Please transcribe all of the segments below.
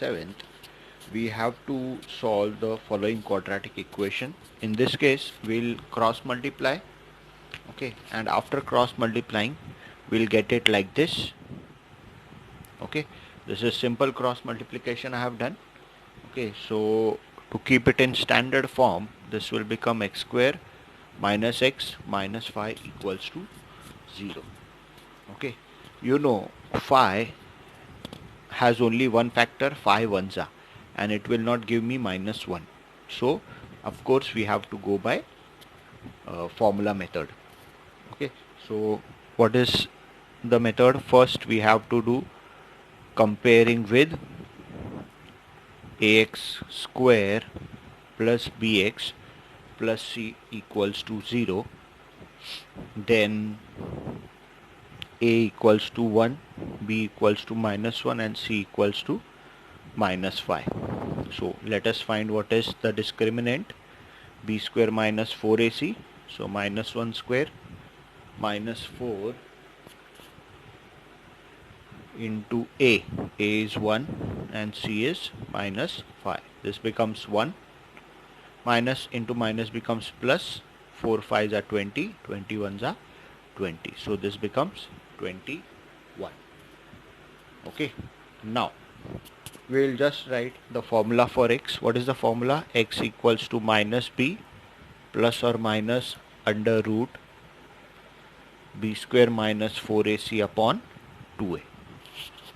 7th, we have to solve the following quadratic equation. In this case, we'll cross multiply, okay, and after cross multiplying, we'll get it like this, okay. This is simple cross multiplication I have done, okay. So to keep it in standard form, this will become x square minus x minus phi equals to 0, okay. You know phi has only one factor, phi ones are, and it will not give me minus 1. So of course we have to go by formula method, okay. So what is the method? First we have to do comparing with ax square plus bx plus c equals to 0, then a equals to 1, b equals to minus 1, and c equals to minus 5. So let us find what is the discriminant. B square minus 4ac, so minus 1 square minus 4 into a is 1 and c is minus 5. This becomes 1, minus into minus becomes plus, 4 5s are 20, 21s are 20, so this becomes 21, okay. Now we'll just write the formula for x. What is the formula? X equals to minus b plus or minus under root b square minus 4ac upon 2a,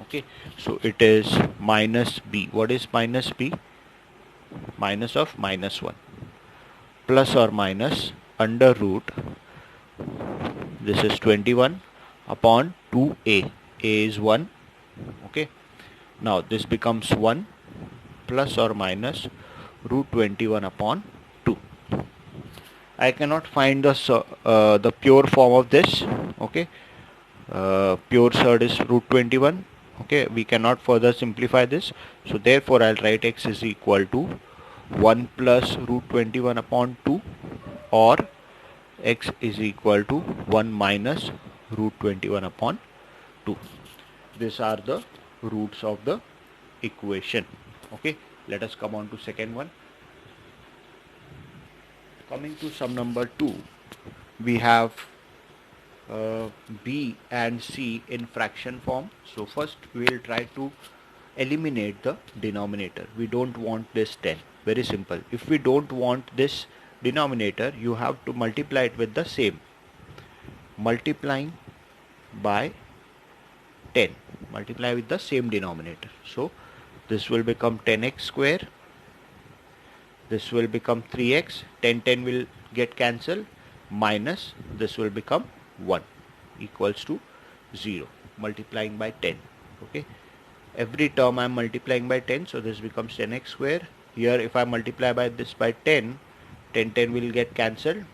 okay. So it is minus b. What is minus b? Minus of minus 1 plus or minus under root, this is 21 upon 2a. A is 1, okay. Now this becomes 1 plus or minus root 21 upon 2. I cannot find the pure form of this, okay. Pure surd is root 21, okay. We cannot further simplify this, so therefore I'll write x is equal to 1 plus root 21 upon 2, or x is equal to 1 minus root 21 upon 2. These are the roots of the equation, okay. Let us come on to second one. Coming to sum number 2, we have b and c in fraction form. So first we will try to eliminate the denominator. We don't want this 10. Very simple. If we don't want this denominator, you have to multiply it with the same. Multiplying by 10. Multiply with the same denominator. So this will become 10x square. This will become 3x. 10 will get cancelled. Minus this will become 1 equals to 0. Multiplying by 10. Okay. Every term I am multiplying by 10. So this becomes 10x square. Here if I multiply by this by 10, 10 will get cancelled.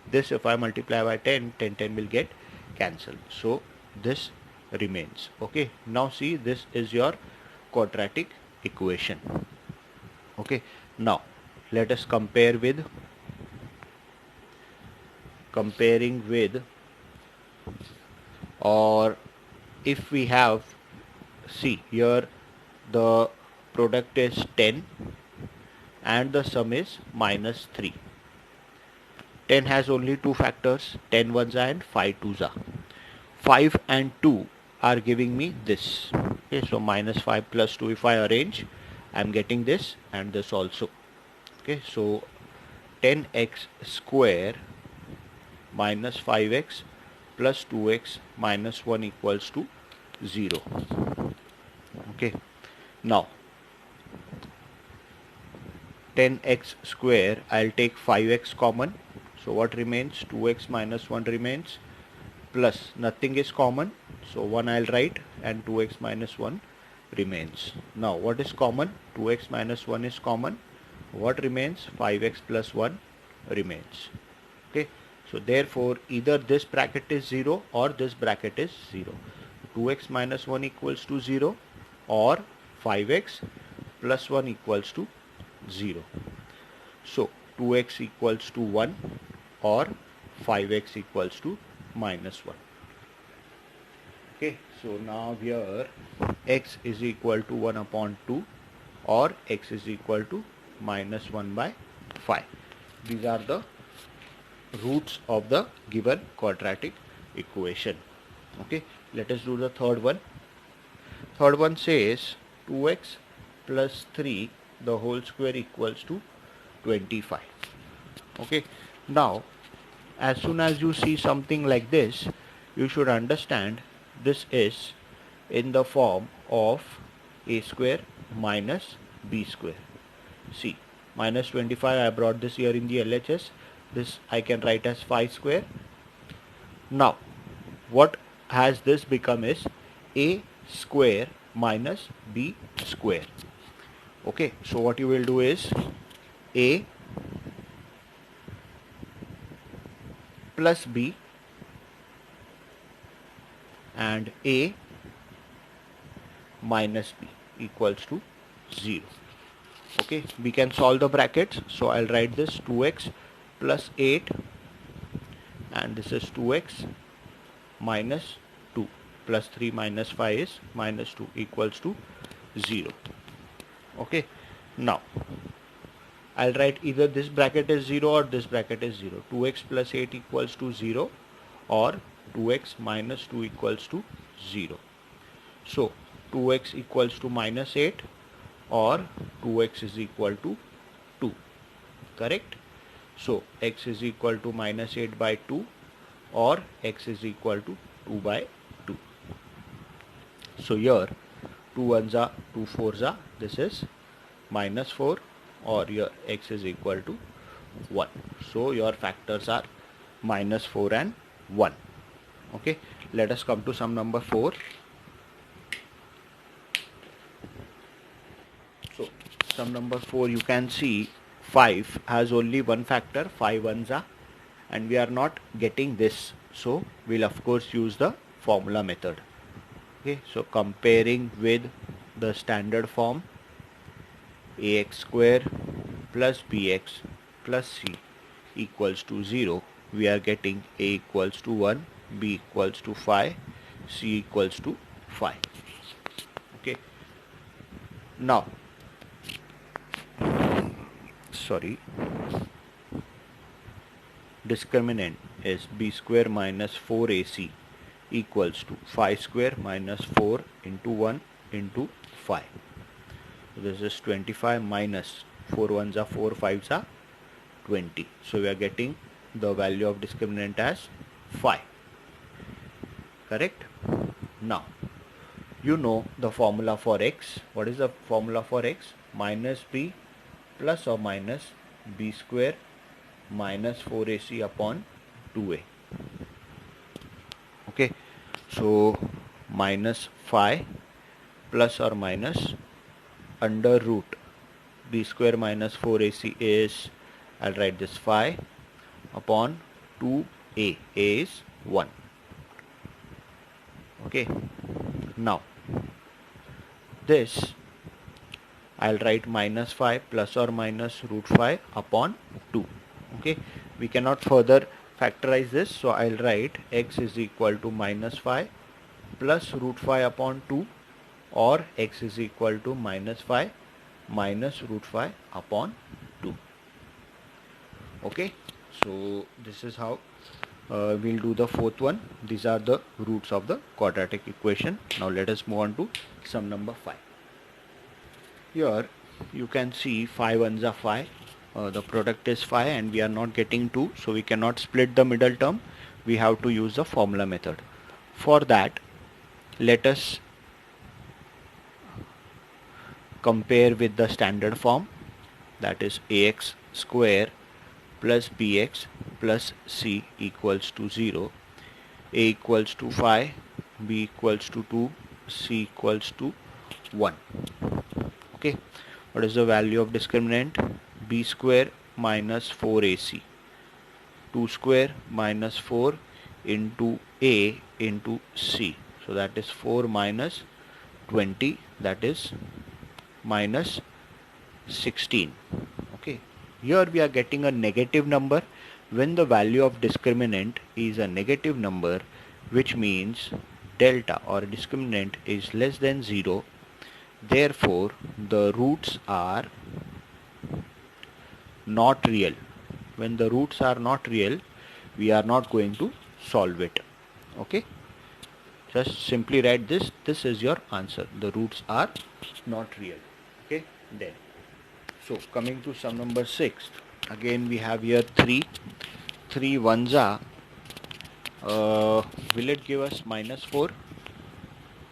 This if I multiply by 10, 10 will get cancelled. So this remains. Okay. Now see, this is your quadratic equation. Okay. Now let us compare with, or if we have, see here the product is 10 and the sum is minus 3. 10 has only two factors, 10 ones are and 5 twos are. 5 and 2 are giving me this. Okay, so minus 5 plus 2, if I arrange, I am getting this and this also. Okay, so 10x square minus 5x plus 2x minus 1 equals to 0. Okay, now 10x square, I'll take 5x common. So what remains? 2x minus 1 remains, plus nothing is common, so 1 I'll write, and 2x minus 1 remains. Now what is common? 2x minus 1 is common. What remains? 5x plus 1 remains. Okay, so therefore either this bracket is 0 or this bracket is 0. 2x minus 1 equals to 0, or 5x plus 1 equals to 0. So 2x equals to 1 or 5x equals to minus 1. Okay, so now here x is equal to 1 upon 2, or x is equal to minus 1 by 5. These are the roots of the given quadratic equation. Okay, let us do the third one. Third one says 2x plus 3 the whole square equals to 25. Okay, now as soon as you see something like this, you should understand this is in the form of a square minus b square. See, minus 25, I brought this here in the LHS. This I can write as 5 square. Now, what has this become is a square minus b square. Okay, so what you will do is a plus b and a minus b equals to 0. Okay, we can solve the brackets. So I'll write this 2x plus 8 and this is 2x minus 2 plus 3 minus 5 is minus 2 equals to 0. Okay, now I'll write either this bracket is 0 or this bracket is 0. 2x plus 8 equals to 0 or 2x minus 2 equals to 0. So 2x equals to minus 8 or 2x is equal to 2. Correct? So x is equal to minus 8 by 2 or x is equal to 2 by 2. So here 2 ones are 2 fours are, this is minus 4, or your x is equal to 1. So your factors are minus 4 and 1. Okay, let us come to sum number 4. So sum number 4, you can see 5 has only one factor, 5 ones are, and we are not getting this, so we'll of course use the formula method. Okay, so comparing with the standard form, ax square plus bx plus c equals to 0, we are getting a equals to 1, b equals to 5, c equals to 5. Okay, now discriminant is b square minus 4ac equals to 5 square minus 4 into 1 into 5. So this is 25 minus 4 ones are 4 fives are 20. So we are getting the value of discriminant as 5. Correct? Now, you know the formula for x. What is the formula for x? Minus b plus or minus b square minus 4ac upon 2a. Okay, so minus 5 plus or minus under root b square minus 4ac is, I'll write this 5 upon 2a. A is 1. Okay, now this I'll write minus 5 plus or minus root 5 upon 2. Okay, we cannot further factorize this, so I'll write x is equal to minus 5 plus root 5 upon 2, or x is equal to minus 5 minus root 5 upon 2. Okay, so this is how we'll do the fourth one. These are the roots of the quadratic equation. Now let us move on to sum number 5. Here you can see 5 ones are 5. The product is 5 and we are not getting 2, so we cannot split the middle term. We have to use the formula method. For that, let us compare with the standard form, that is ax square plus bx plus c equals to 0. A equals to 5, b equals to 2, c equals to 1. Okay, what is the value of discriminant? B square minus 4ac, 2 square minus 4 into a into c, so that is 4 minus 20, that is minus 16. Okay, here we are getting a negative number. When the value of discriminant is a negative number, which means delta or discriminant is less than 0, Therefore, the roots are not real. When the roots are not real, we are not going to solve it. Okay, just simply write this. This is your answer. The roots are not real. Okay, then. So coming to sum number 6. Again we have here 3. 3 ones are, will it give us minus 4?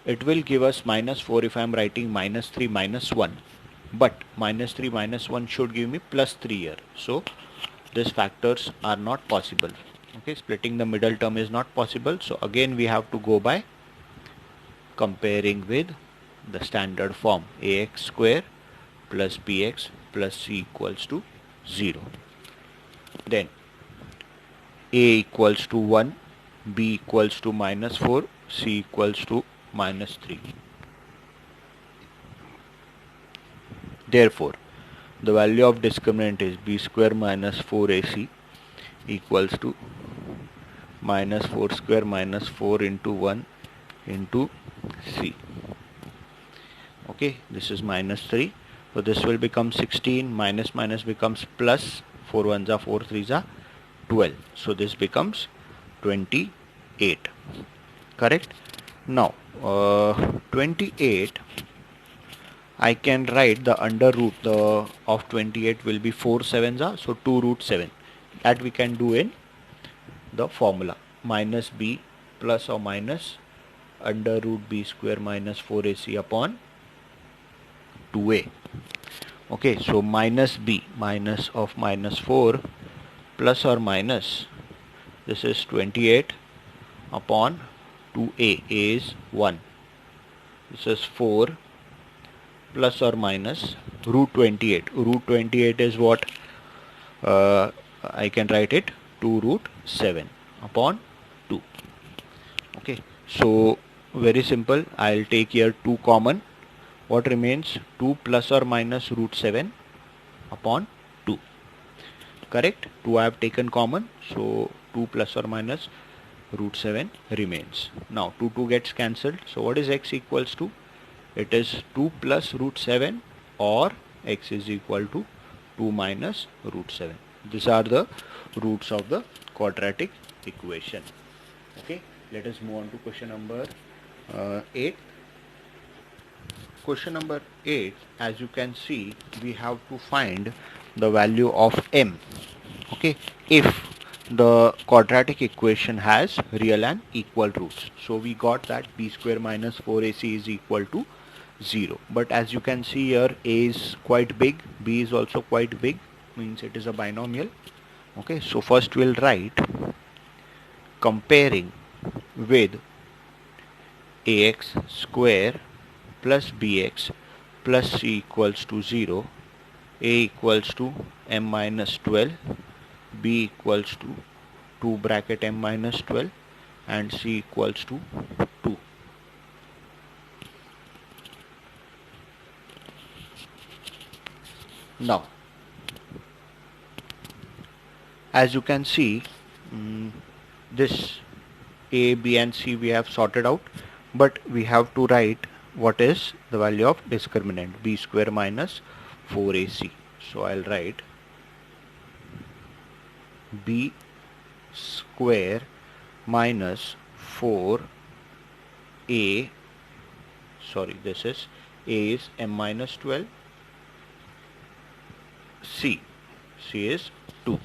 It will give us minus 4 if I am writing minus 3 minus 1. But minus 3 minus 1 should give me plus 3 here. So these factors are not possible. Okay, splitting the middle term is not possible. So again we have to go by comparing with the standard form, ax square plus bx plus c equals to 0. Then a equals to 1, b equals to minus 4, c equals to minus 3. Therefore, the value of discriminant is b square minus 4ac equals to minus 4 square minus 4 into 1 into c. Okay, this is minus 3. So this will become 16, minus minus becomes plus, 4 ones are 4 threes are 12. So this becomes 28. Correct? Now, 28, I can write the under root of 28 will be 4 sevens are, so 2 root 7. That we can do in the formula. Minus b plus or minus under root b square minus 4ac upon 2a. Okay, so minus b, minus of minus 4 plus or minus, this is 28 upon 2a, a is 1. This is 4 plus or minus root 28. Root 28 is what? I can write it 2 root 7 upon 2. Okay, so very simple. I'll take here 2 common. What remains? 2 plus or minus root 7 upon 2. Correct? 2 I have taken common. So 2 plus or minus root 7 remains. Now 2 gets cancelled. So what is x equals to? It is 2 plus root 7 or x is equal to 2 minus root 7. These are the roots of the quadratic equation. Okay, let us move on to question number 8. Question number 8, as you can see, we have to find the value of m. Okay, if the quadratic equation has real and equal roots. So we got that b square minus 4ac is equal to 0. But as you can see here, a is quite big, b is also quite big, means it is a binomial. Okay, so first we'll write comparing with ax square plus bx plus c equals to 0, a equals to m minus 12, b equals to 2 bracket m minus 12 and c equals to 2. Now, as you can see, this a, b and c we have sorted out, but we have to write what is the value of discriminant, b square minus 4ac. So I'll write b square minus 4a, sorry, this is a is m minus 12, c is 2.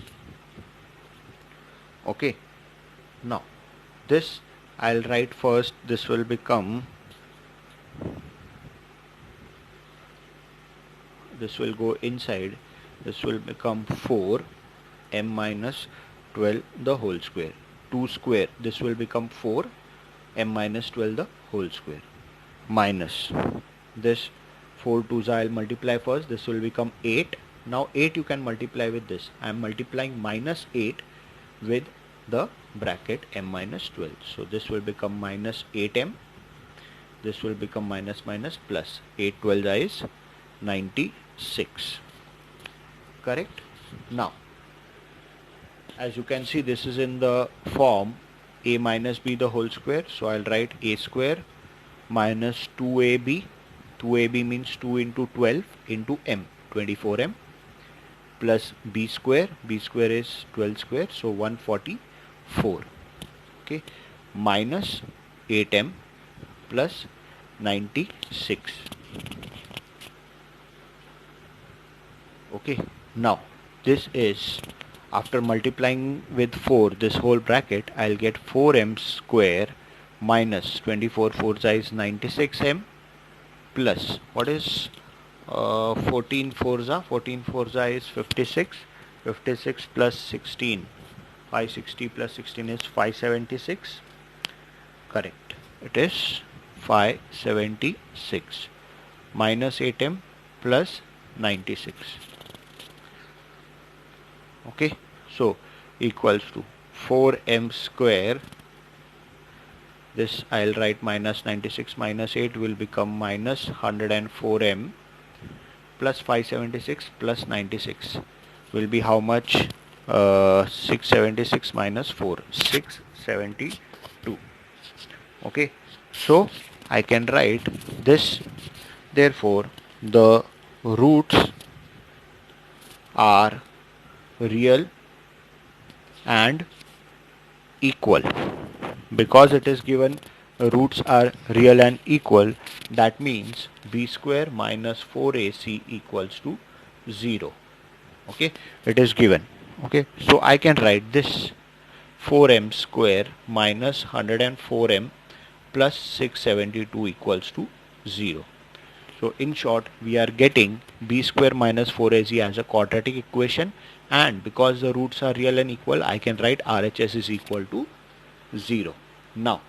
Okay, now this I'll write first. This will become, this will go inside, this will become 4 m minus 12 the whole square, 2 square, this will become 4 m minus 12 the whole square, minus this 4 2's I'll multiply first, this will become 8. Now 8 you can multiply with this. I am multiplying minus 8 with the bracket m minus 12. So this will become minus 8m. This will become minus minus plus. 8 12 is 96. Correct? Now, as you can see, this is in the form a minus b the whole square. So I'll write a square minus 2ab 2ab means 2 into 12 into m, 24m, plus b square is 12 square, so 144. Okay, minus 8m plus 96. Okay, now this is, after multiplying with 4 this whole bracket, I'll get 4m square minus 24 4 is 96m plus what is 14 4 is 56, 56 plus 16, 560 plus 16 is 576. Correct, it is 576 minus 8m plus 96. Okay, so equals to 4m square, this I'll write minus 96 minus 8 will become minus 104m plus 576 plus 96 will be how much? 676 minus 4, 672. Okay, so I can write this, therefore the roots are real and equal. Because it is given roots are real and equal, that means b square minus 4ac equals to 0. Okay, it is given. Okay, so I can write this 4m square minus 104m plus 672 equals to 0. So in short, we are getting b square minus 4ac as a quadratic equation, and because the roots are real and equal, I can write RHS is equal to 0. Now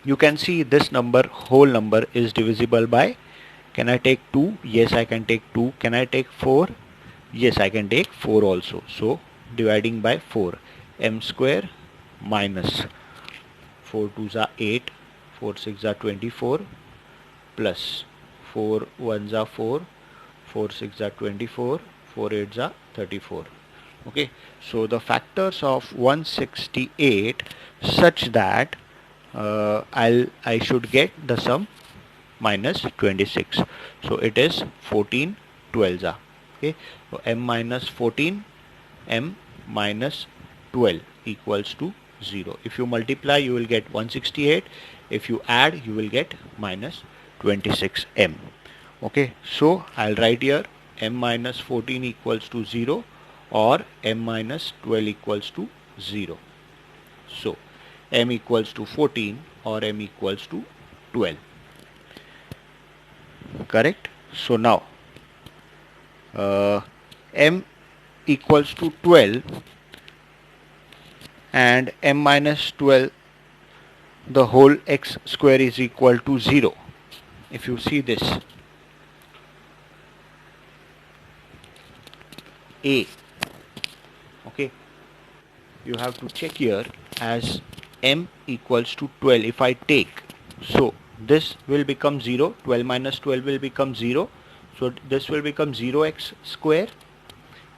you can see this number, whole number, is divisible by, can I take 2? Yes, I can take 2. Can I take 4? Yes, I can take 4 also. So dividing by 4, m square minus 4 2s are 8, 4 6 are 24 plus 4 1s are 4, 4 6 are 24, 4 8s are 34. Okay, so the factors of 168 such that I should get the sum minus 26. So it is 14 12s are. Okay, so m minus 14, m minus 12 equals to 0. If you multiply, you will get 168. If you add, you will get minus 26m. Okay, so I'll write here m minus 14 equals to 0 or m minus 12 equals to 0. So m equals to 14 or m equals to 12. Correct? So now m equals to 12 and m minus 12, the whole x square is equal to 0. If you see this, a, okay, you have to check here as m equals to 12. If I take, so this will become 0, 12 minus 12 will become 0, so this will become 0x square.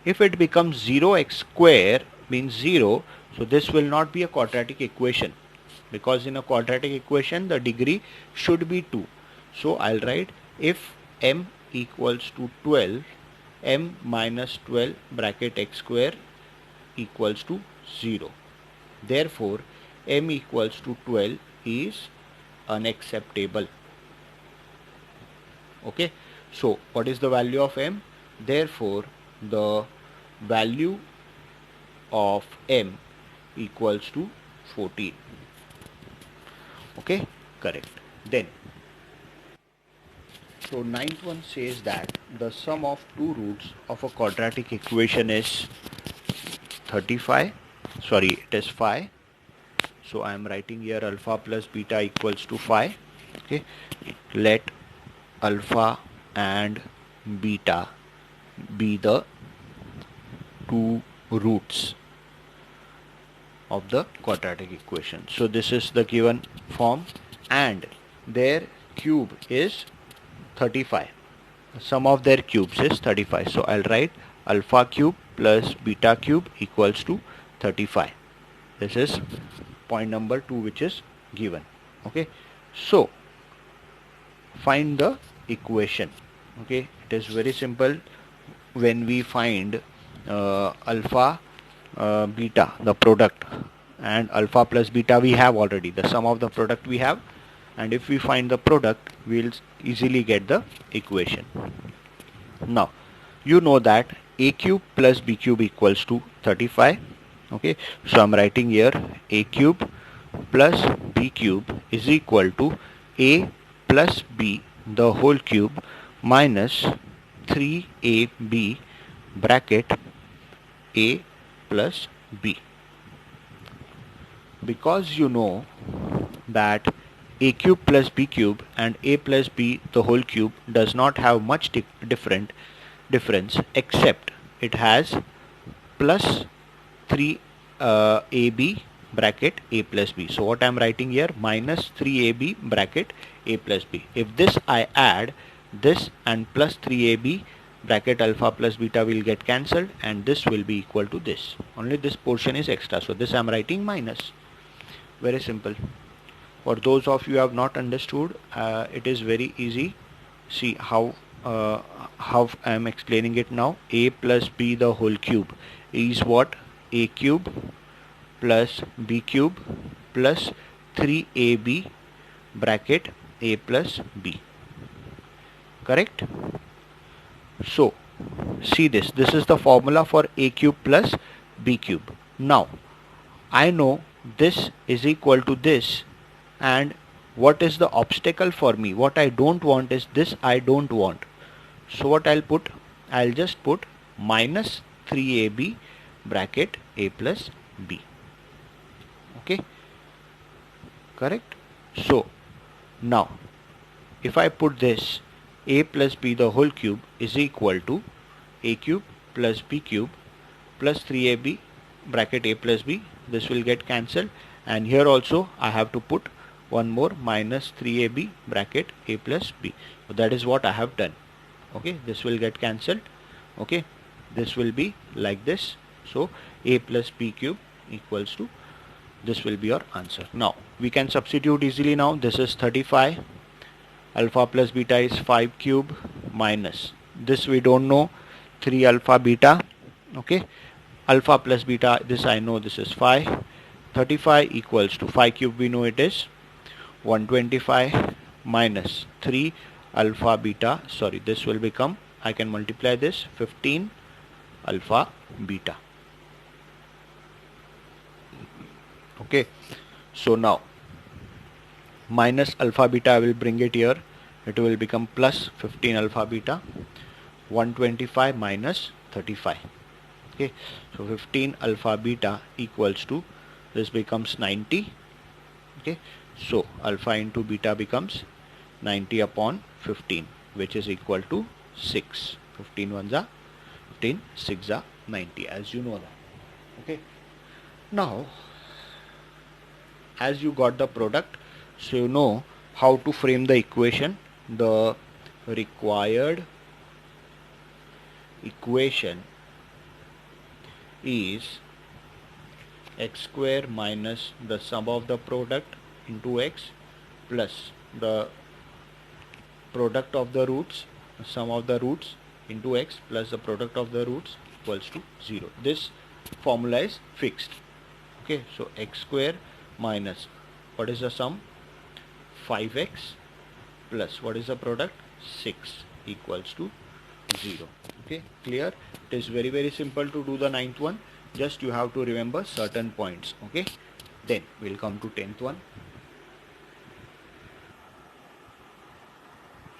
If it becomes 0x square means 0, so this will not be a quadratic equation, because in a quadratic equation the degree should be 2. So I'll write if m equals to 12, m minus 12 bracket x square equals to 0. Therefore m equals to 12 is unacceptable. Okay, so what is the value of m? Therefore the value of m equals to 14. Okay, correct. Then so ninth one says that the sum of two roots of a quadratic equation is 35, sorry, it is 5. So I am writing here alpha plus beta equals to 5. Okay, let alpha and beta be the two roots of the quadratic equation. So this is the given form, and their cube is 35. Sum of their cubes is 35. So I'll write alpha cube plus beta cube equals to 35. This is point number 2 which is given. Okay, so find the equation. Okay, it is very simple. When we find alpha beta, the product, and alpha plus beta we have already, the sum of the product we have, and if we find the product we'll easily get the equation. Now you know that a cube plus b cube equals to 35. Okay, so I'm writing here a cube plus b cube is equal to a plus b the whole cube minus 3ab bracket a plus b. Because you know that a cube plus b cube and a plus b the whole cube does not have much difference, except it has plus 3 ab bracket a plus b. So what I am writing here, minus 3ab bracket a plus b. If this I add, this and plus 3ab bracket alpha plus beta will get cancelled, and this will be equal to this. Only this portion is extra, so this I am writing minus. Very simple. For those of you who have not understood, it is very easy. See how I am explaining it now. A plus b the whole cube is what? A cube plus b cube plus 3ab bracket a plus b. Correct? So see this. This is the formula for a cube plus b cube. Now I know this is equal to this, and what is the obstacle for me? What I don't want is this. I don't want. So what I'll put? I'll just put minus 3ab bracket a plus b. Okay, correct? So now if I put this, a plus b the whole cube is equal to a cube plus b cube plus 3ab bracket a plus b. This will get cancelled, and here also I have to put one more minus 3ab bracket a plus b. So that is what I have done. Okay, this will get cancelled. Okay, this will be like this. So a plus b cube equals to, this will be your answer. Now we can substitute easily. Now this is 35, alpha plus beta is 5 cube, minus this we don't know, 3 alpha beta. Okay, alpha plus beta, this I know, this is 5. 35 equals to 5 cube, we know it is 125, minus 3 alpha beta, sorry, this will become, I can multiply this, 15 alpha beta. Okay, so now minus alpha beta I will bring it here, it will become plus 15 alpha beta, 125 minus 35. Okay, so 15 alpha beta equals to, this becomes 90. Okay, so alpha into beta becomes 90 upon 15, which is equal to 6. 15 ones are 15, 6 are 90, as you know that. Okay, now as you got the product, so you know how to frame the equation. The required equation is x square minus the sum of the product into x plus the product of the roots, sum of the roots into x plus the product of the roots equals to 0. This formula is fixed. Okay, so x square minus, what is the sum? 5x plus what is the product? 6 equals to 0. Okay, clear? It is very simple to do the ninth one. Just you have to remember certain points. Okay, then we'll come to 10th one.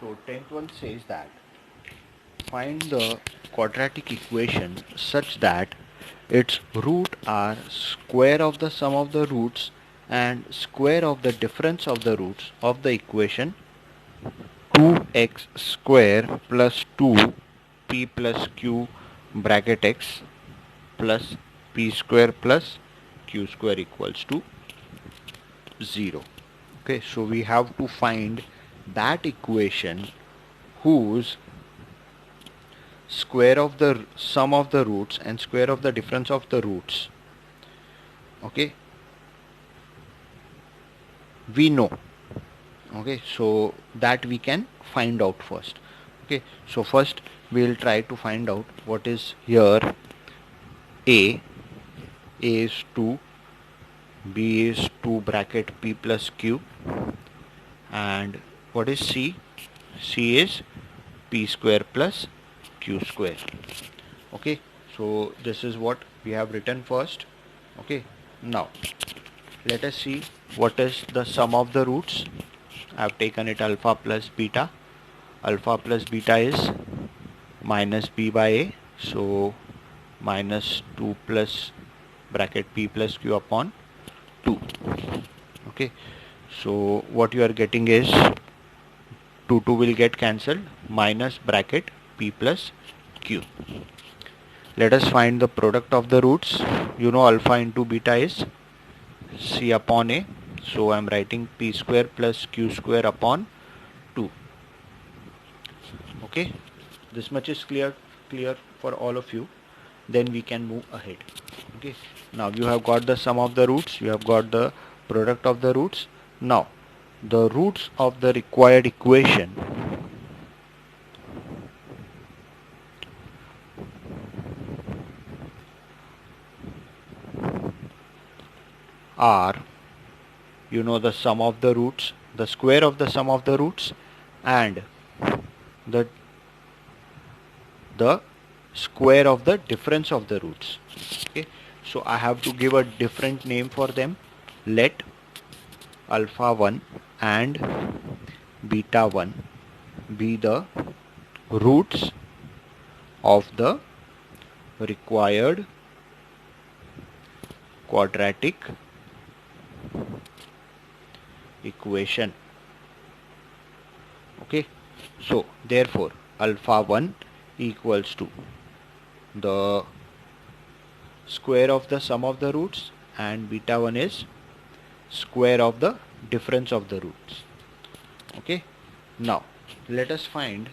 So 10th one says that find the quadratic equation such that its root are square of the sum of the roots and square of the difference of the roots of the equation 2x square plus 2 p plus q bracket x plus p square plus q square equals to 0. Okay, so we have to find that equation whose square of the sum of the roots and square of the difference of the roots, okay, we know. Okay, so that we can find out first. Okay, so first we will try to find out what is here. A is 2, B is 2 bracket P plus Q, and what is C? C is P square plus Q square. Okay, so this is what we have written first. Okay, now let us see what is the sum of the roots. I have taken it alpha plus beta. Alpha plus beta is minus b by a, so minus 2 plus bracket p plus q upon 2. Okay, so what you are getting is 2 will get cancelled, minus bracket p plus q. Let us find the product of the roots. You know alpha into beta is c upon a, so I am writing p square plus q square upon 2. Okay, this much is clear for all of you. Then we can move ahead. Okay, now you have got the sum of the roots, you have got the product of the roots. Now the roots of the required equation are, you know, the sum of the roots, the square of the sum of the roots, and the the square of the difference of the roots. Okay, so I have to give a different name for them. Let alpha 1 and beta 1 be the roots of the required quadratic equation. Okay, so therefore alpha 1 equals to the square of the sum of the roots, and beta 1 is square of the difference of the roots. Okay, now let us find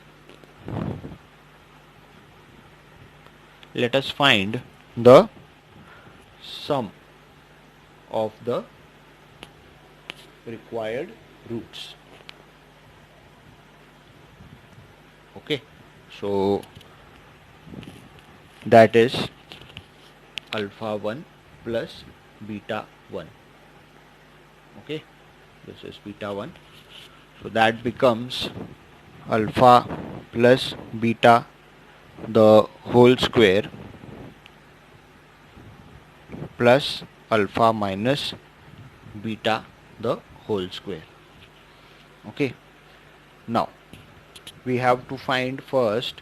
the sum of the required roots. Okay, so that is alpha 1 plus beta 1. Okay, this is beta 1, so that becomes alpha plus beta the whole square plus alpha minus beta the whole square. Okay, now we have to find first,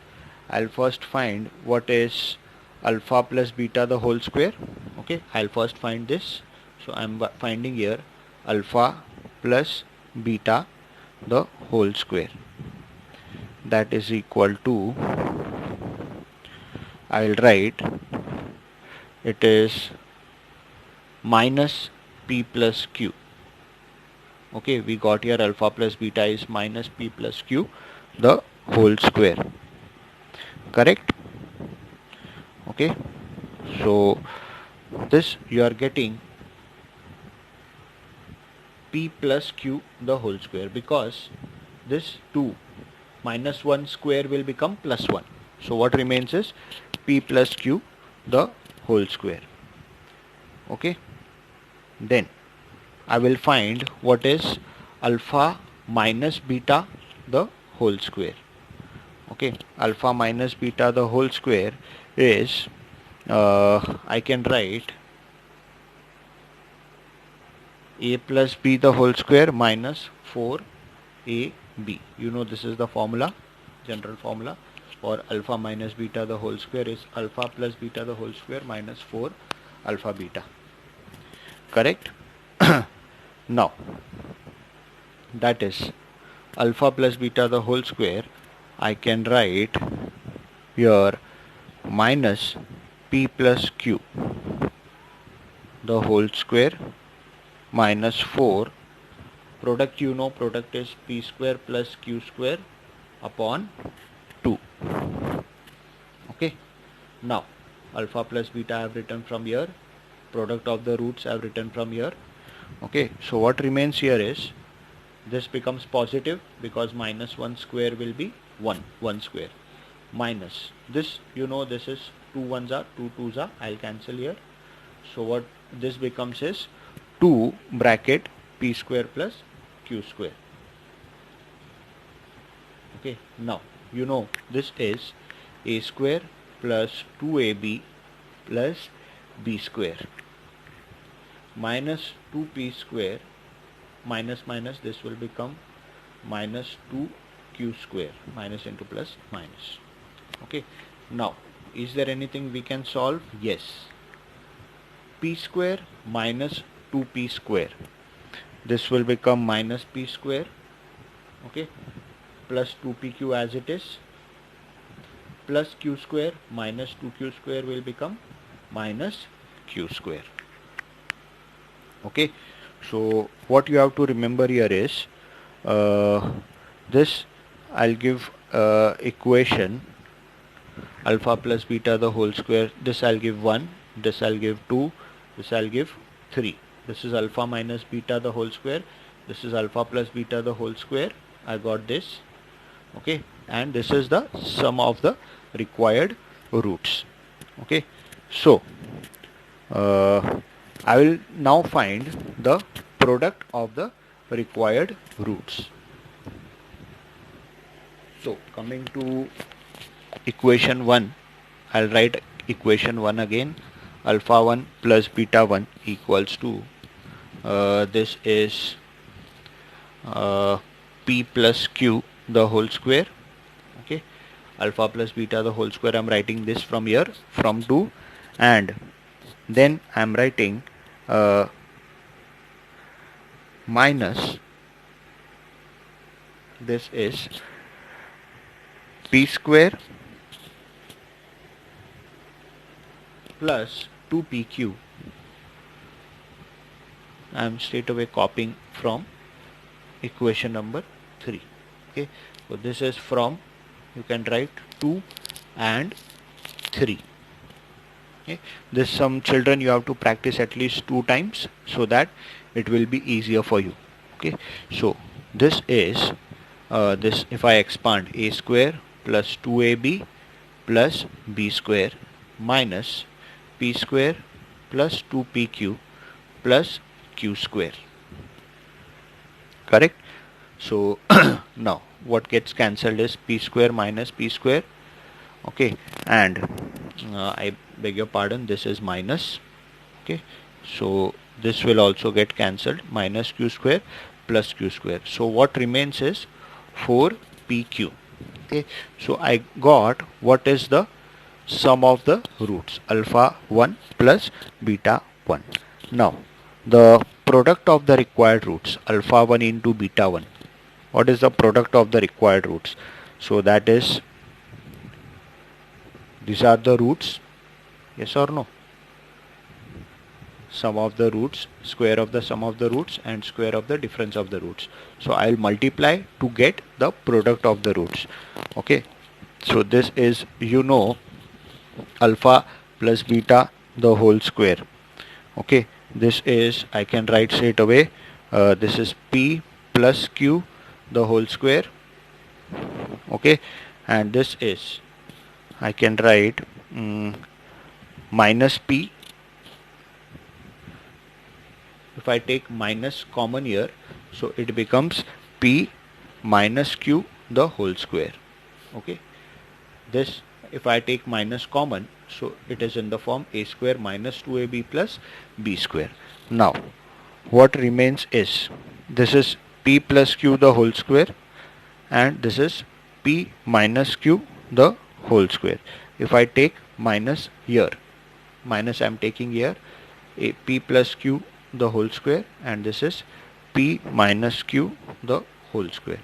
I'll first find what is alpha plus beta the whole square. Okay, I'll first find this, so I'm finding here alpha plus beta the whole square, that is equal to, I'll write it is minus p plus q. Okay, we got here alpha plus beta is minus p plus q the whole square, correct? Okay, so this you are getting p plus q the whole square, because this 2 minus 1 square will become plus 1, so what remains is p plus q the whole square. Okay, then I will find what is alpha minus beta the whole square. Okay, alpha minus beta the whole square is, I can write a plus b the whole square minus 4ab. You know this is the formula, general formula for alpha minus beta the whole square is alpha plus beta the whole square minus 4 alpha beta, correct? Now that is alpha plus beta the whole square, I can write here minus p plus q the whole square minus 4, product, you know product is p square plus q square upon 2. Okay, now alpha plus beta I have written from here, product of the roots I have written from here. Okay, so what remains here is This becomes positive because minus 1 square will be 1 square, minus this, this is 2 ones are 2 twos are, I'll cancel here. So what this becomes is 2 bracket p square plus q square. Okay, now this is a square plus 2ab plus b square minus 2p square, minus minus this will become minus 2q square, minus into plus minus. Okay, now is there anything we can solve? Yes. P square minus 2p square, this will become minus p square, okay, plus 2pq as it is, plus q square minus 2q square will become minus q square. Okay, so what you have to remember here is this I'll give equation alpha plus beta the whole square. This I'll give 1, this I'll give 2, this I'll give 3. This is alpha minus beta the whole square, this is alpha plus beta the whole square. I got this. Okay, and this is the sum of the required roots. Okay, so I will now find the product of the required roots. So coming to equation 1, I'll write equation 1 again. Alpha 1 plus beta 1 equals to this is p plus q the whole square. Okay, alpha plus beta the whole square, I'm writing this from here from 2, and then I'm writing minus this is p square plus 2pq. I am straight away copying from equation number 3. Okay, so this is from, you can write 2 and 3. Okay, this some children you have to practice at least 2 times so that it will be easier for you. Okay, so this is this, if I expand, a square plus 2ab plus b square minus p square plus 2pq plus q square. Correct? So now what gets cancelled is p square minus p square. Okay, and I beg your pardon, this is minus. Okay, so this will also get cancelled, minus q square plus q square. So what remains is 4pq. Okay, so I got what is the sum of the roots, alpha 1 plus beta 1. Now the product of the required roots, alpha 1 into beta 1, what is the product of the required roots? So that is, these are the roots, yes or no? Sum of the roots, square of the sum of the roots and square of the difference of the roots. So I'll multiply to get the product of the roots. Okay, so this is, alpha plus beta the whole square. Okay, this is, I can write straight away, this is p plus q the whole square. Okay, and this is, I can write minus p. If I take minus common here, so it becomes p minus q the whole square. Okay, this, if I take minus common, so it is in the form a square minus 2ab plus b square. Now what remains is, this is p plus q the whole square and this is p minus q the whole square. If I take minus here, minus I am taking here, a p plus q the whole square and this is p minus q the whole square.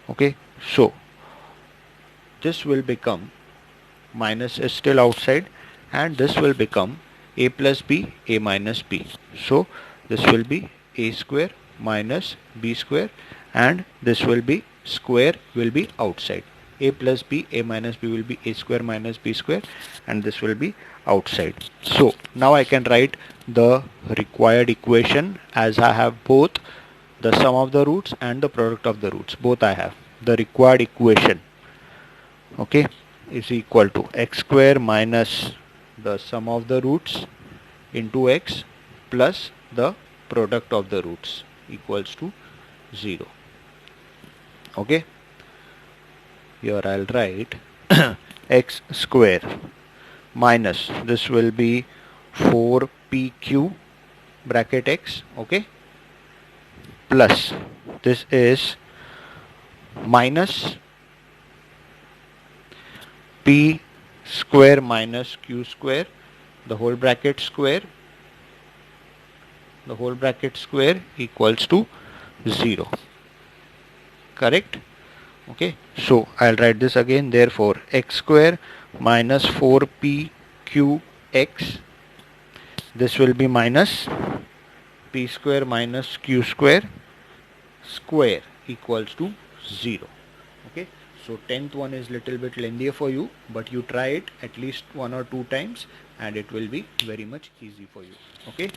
Okay, so this will become, minus is still outside, and this will become a plus b, a minus b. So this will be a square minus b square, and this will be square will be outside. A plus b, a minus b will be a square minus b square, and this will be outside. So now I can write the required equation as I have both the sum of the roots and the product of the roots, both I have. The required equation, okay, is equal to x square minus the sum of the roots into x plus the product of the roots equals to 0. Okay, here I'll write x square minus, this will be 4pq bracket x, okay, plus this is minus p square minus q square, the whole bracket square, equals to 0. Correct? Okay, so I'll write this again. Therefore x square minus 4pqx, this will be minus p square minus q square equals to 0. Okay, so 10th one is little bit lengthier for you, but you try it at least 1 or 2 times and it will be very much easy for you. Okay,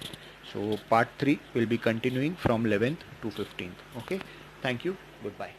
so part 3 will be continuing from 11th to 15th. Okay, thank you, goodbye.